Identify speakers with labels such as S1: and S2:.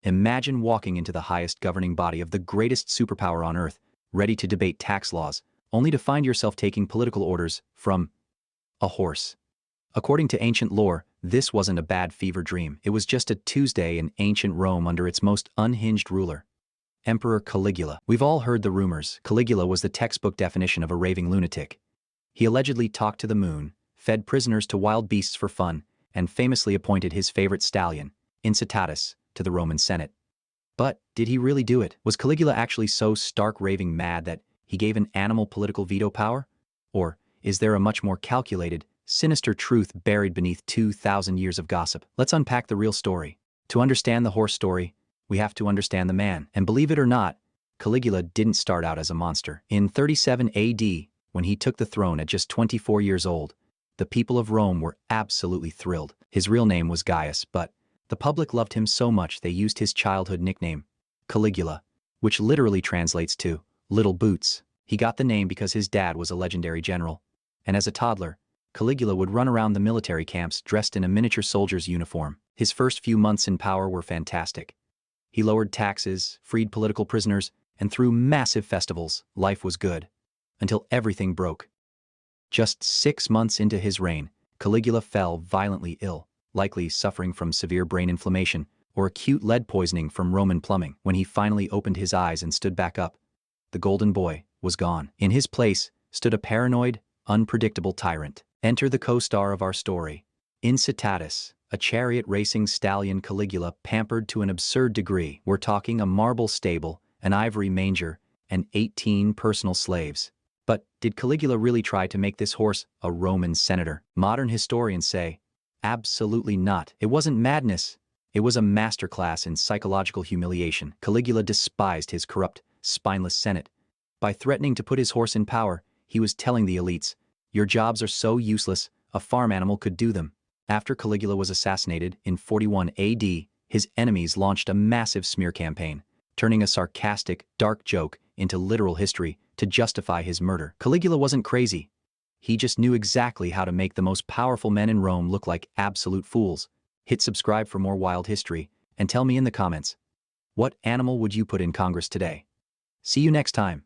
S1: Imagine walking into the highest governing body of the greatest superpower on Earth, ready to debate tax laws, only to find yourself taking political orders from a horse. According to ancient lore, this wasn't a bad fever dream. It was just a Tuesday in ancient Rome under its most unhinged ruler, Emperor Caligula. We've all heard the rumors. Caligula was the textbook definition of a raving lunatic. He allegedly talked to the moon, fed prisoners to wild beasts for fun, and famously appointed his favorite stallion, Incitatus, to the Roman Senate. But did he really do it? Was Caligula actually so stark raving mad that he gave an animal political veto power? Or is there a much more calculated, sinister truth buried beneath 2,000 years of gossip? Let's unpack the real story. To understand the horse story, we have to understand the man. And believe it or not, Caligula didn't start out as a monster. In 37 AD, when he took the throne at just 24 years old, the people of Rome were absolutely thrilled. His real name was Gaius, but the public loved him so much they used his childhood nickname, Caligula, which literally translates to Little Boots. He got the name because his dad was a legendary general, and as a toddler, Caligula would run around the military camps dressed in a miniature soldier's uniform. His first few months in power were fantastic. He lowered taxes, freed political prisoners, and threw massive festivals. Life was good. Until everything broke. Just 6 months into his reign, Caligula fell violently ill, likely suffering from severe brain inflammation or acute lead poisoning from Roman plumbing. When he finally opened his eyes and stood back up, the golden boy was gone. In his place stood a paranoid, unpredictable tyrant. Enter the co-star of our story, Incitatus, a chariot-racing stallion Caligula pampered to an absurd degree. We're talking a marble stable, an ivory manger, and 18 personal slaves. But did Caligula really try to make this horse a Roman senator? Modern historians say, absolutely not. It wasn't madness. It was a masterclass in psychological humiliation. Caligula despised his corrupt, spineless Senate. By threatening to put his horse in power, he was telling the elites, your jobs are so useless, a farm animal could do them. After Caligula was assassinated in 41 AD, his enemies launched a massive smear campaign, turning a sarcastic, dark joke into literal history to justify his murder. Caligula wasn't crazy. He just knew exactly how to make the most powerful men in Rome look like absolute fools. Hit subscribe for more wild history, and tell me in the comments, what animal would you put in Congress today? See you next time.